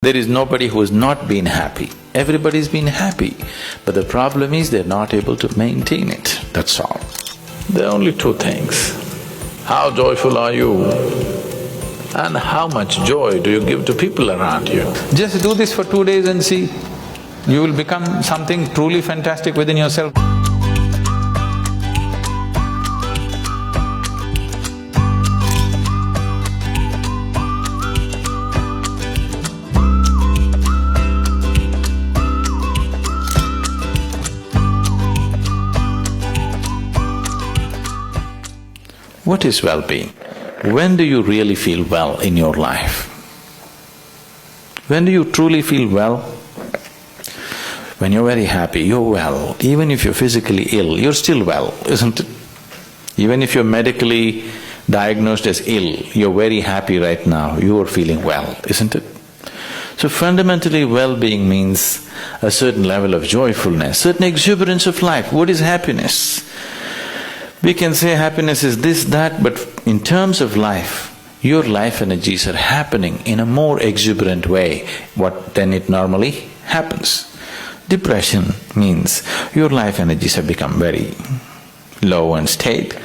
There is nobody who's not been happy. Everybody's been happy, but the problem is they're not able to maintain it, that's all. There are only two things. How joyful are you and how much joy do you give to people around you? Just do this for 2 days and see. You will become something truly fantastic within yourself. What is well-being? When do you really feel well in your life? When do you truly feel well? When you're very happy, you're well. Even if you're physically ill, you're still well, isn't it? Even if you're medically diagnosed as ill, you're very happy right now, you are feeling well, isn't it? So fundamentally, well-being means a certain level of joyfulness, certain exuberance of life. What is happiness? We can say happiness is this, that, but in terms of life, your life energies are happening in a more exuberant way than it normally happens. Depression means your life energies have become very low and staid.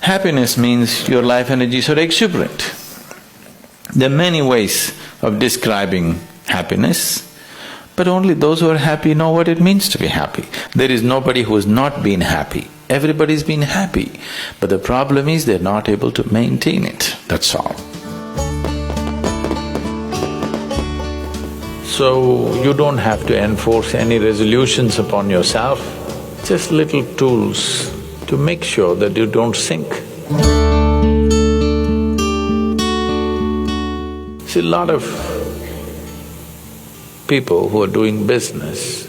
Happiness means your life energies are exuberant. There are many ways of describing happiness, but only those who are happy know what it means to be happy. There is nobody who has not been happy. Everybody's been happy, but the problem is they're not able to maintain it, that's all. So, you don't have to enforce any resolutions upon yourself, just little tools to make sure that you don't sink. See, a lot of people who are doing business,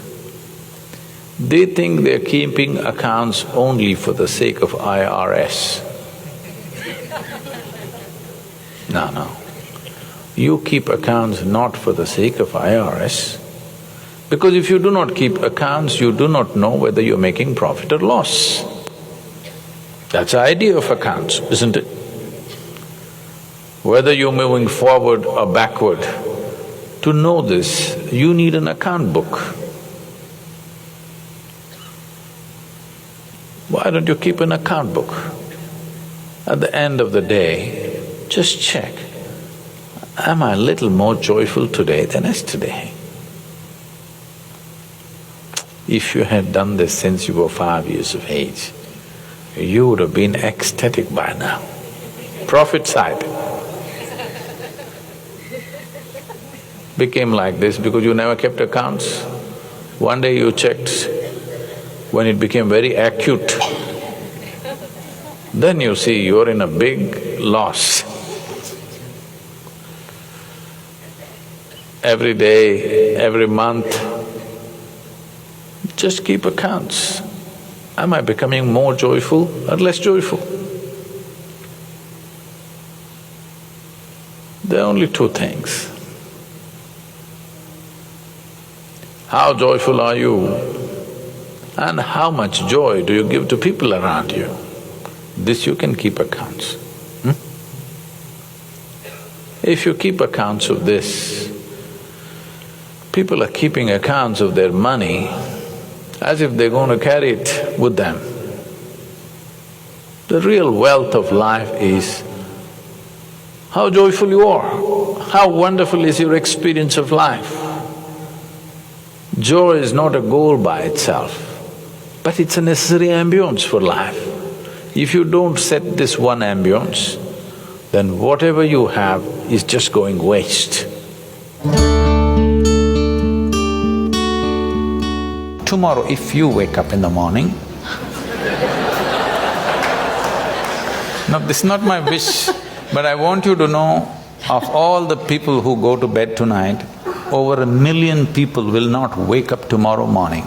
they think they're keeping accounts only for the sake of IRS. No. You keep accounts not for the sake of IRS, because if you do not keep accounts, you do not know whether you're making profit or loss. That's the idea of accounts, isn't it? Whether you're moving forward or backward, to know this, you need an account book. Why don't you keep an account book? At the end of the day, just check, am I a little more joyful today than yesterday? If you had done this since you were 5 years of age, you would have been ecstatic by now. Profit side became like this because you never kept accounts. One day you checked, when it became very acute, then you see you're in a big loss. Every day, every month, just keep accounts. Am I becoming more joyful or less joyful? There are only two things. How joyful are you and how much joy do you give to people around you? This you can keep accounts. If you keep accounts of this, people are keeping accounts of their money as if they're going to carry it with them. The real wealth of life is how joyful you are, how wonderful is your experience of life. Joy is not a goal by itself, but it's a necessary ambience for life. If you don't set this one ambience, then whatever you have is just going waste. Tomorrow, if you wake up in the morning… No, this is not my wish, but I want you to know, of all the people who go to bed tonight, over 1 million people will not wake up tomorrow morning.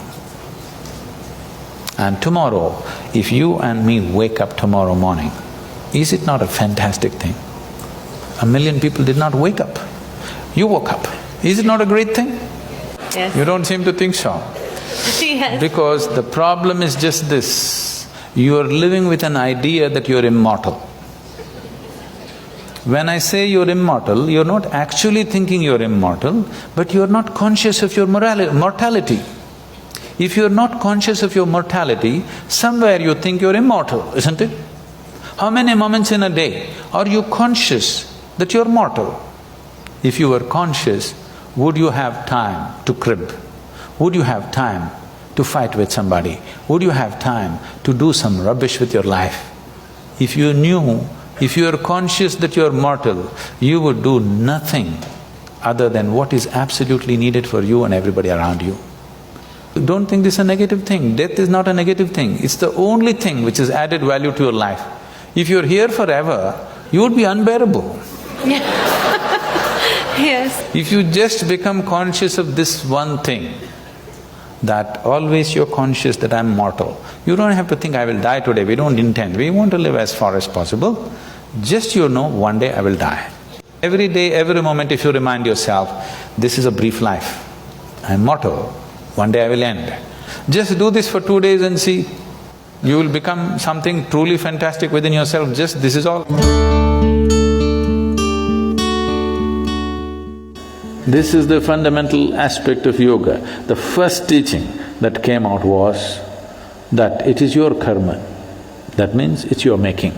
And tomorrow, if you and me wake up tomorrow morning, is it not a fantastic thing? 1 million people did not wake up. You woke up. Is it not a great thing? Yes. You don't seem to think so. Yes. Because the problem is just this, you are living with an idea that you're immortal. When I say you're immortal, you're not actually thinking you're immortal, but you're not conscious of your mortality. If you're not conscious of your mortality, somewhere you think you're immortal, isn't it? How many moments in a day are you conscious that you're mortal? If you were conscious, would you have time to crib? Would you have time to fight with somebody? Would you have time to do some rubbish with your life? If you knew, if you are conscious that you are mortal, you would do nothing other than what is absolutely needed for you and everybody around you. Don't think this is a negative thing. Death is not a negative thing. It's the only thing which has added value to your life. If you're here forever, you would be unbearable. Yes. If you just become conscious of this one thing, that always you're conscious that I'm mortal. You don't have to think, I will die today, we don't intend, we want to live as far as possible. Just you know, one day I will die. Every day, every moment if you remind yourself, this is a brief life, I'm mortal, one day I will end. Just do this for 2 days and see, you will become something truly fantastic within yourself, just this is all. This is the fundamental aspect of yoga. The first teaching that came out was that it is your karma. That means it's your making.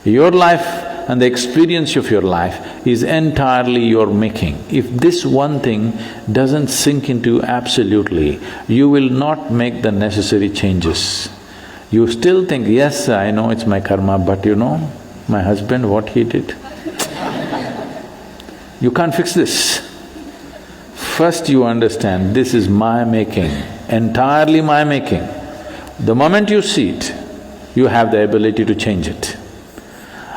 Your life and the experience of your life is entirely your making. If this one thing doesn't sink into you absolutely, you will not make the necessary changes. You still think, yes, I know it's my karma, but you know, my husband, what he did. You can't fix this. First you understand, this is my making, entirely my making. The moment you see it, you have the ability to change it.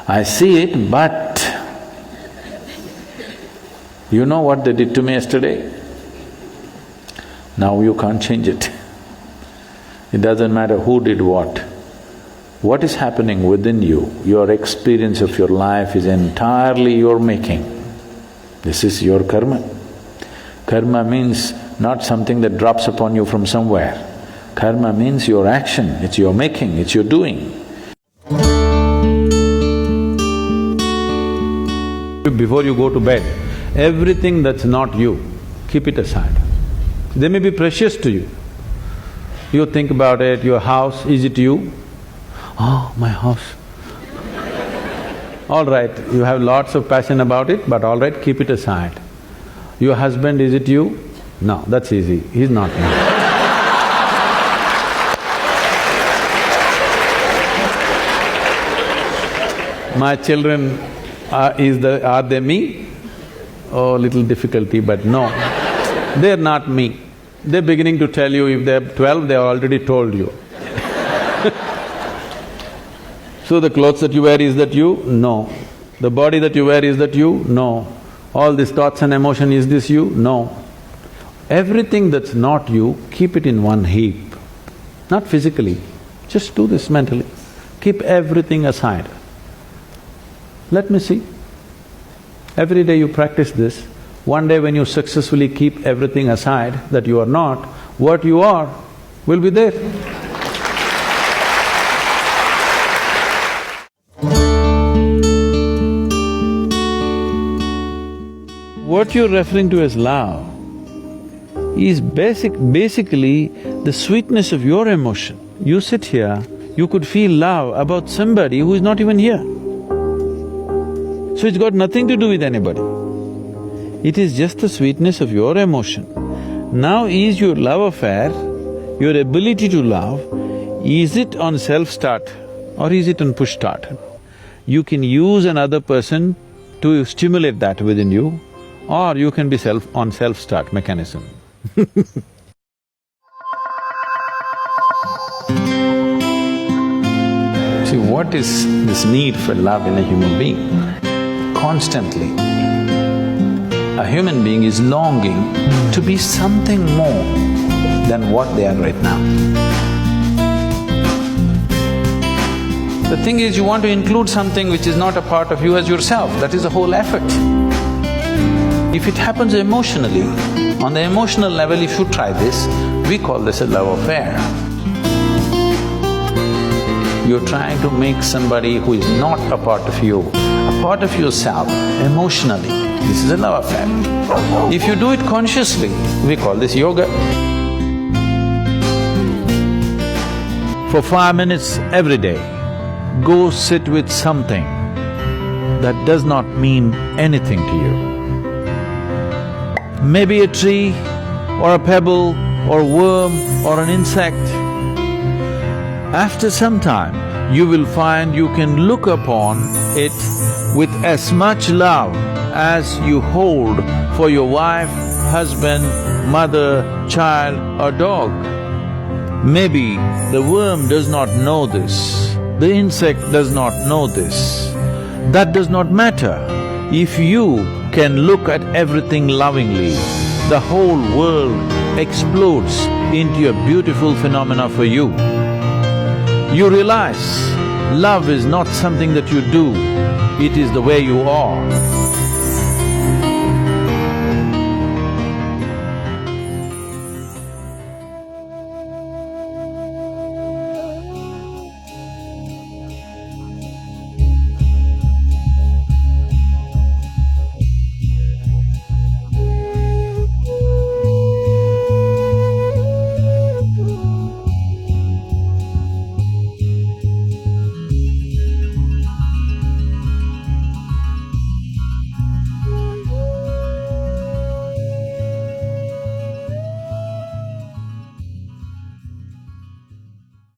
I see it, but you know what they did to me yesterday? Now you can't change it. It doesn't matter who did what. What is happening within you, your experience of your life is entirely your making. This is your karma. Karma means not something that drops upon you from somewhere. Karma means your action, it's your making, it's your doing. Before you go to bed, everything that's not you, keep it aside. They may be precious to you. You think about it, your house, is it you? Oh, my house. All right, you have lots of passion about it, but all right, keep it aside. Your husband, is it you? No, that's easy, he's not me. My children, are they me? Oh, little difficulty, but no, they're not me. They're beginning to tell you, if they're 12, they already told you. So the clothes that you wear, is that you? No. The body that you wear, is that you? No. All these thoughts and emotion, is this you? No. Everything that's not you, keep it in one heap. Not physically, just do this mentally. Keep everything aside. Let me see. Every day you practice this, one day when you successfully keep everything aside that you are not, what you are will be there. What you're referring to as love is basically the sweetness of your emotion. You sit here, you could feel love about somebody who is not even here. So it's got nothing to do with anybody. It is just the sweetness of your emotion. Now is your love affair, your ability to love, is it on self-start or is it on push-start? You can use another person to stimulate that within you, or you can be on self-start mechanism. See, what is this need for love in a human being? Constantly, a human being is longing to be something more than what they are right now. The thing is, you want to include something which is not a part of you as yourself, that is the whole effort. If it happens emotionally, on the emotional level, if you try this, we call this a love affair. You're trying to make somebody who is not a part of you, a part of yourself emotionally, this is a love affair. If you do it consciously, we call this yoga. For 5 minutes every day, go sit with something that does not mean anything to you. Maybe a tree, or a pebble, or a worm, or an insect. After some time, you will find you can look upon it with as much love as you hold for your wife, husband, mother, child or dog. Maybe the worm does not know this, the insect does not know this. That does not matter. If you can look at everything lovingly, the whole world explodes into a beautiful phenomena for you. You realize love is not something that you do, it is the way you are.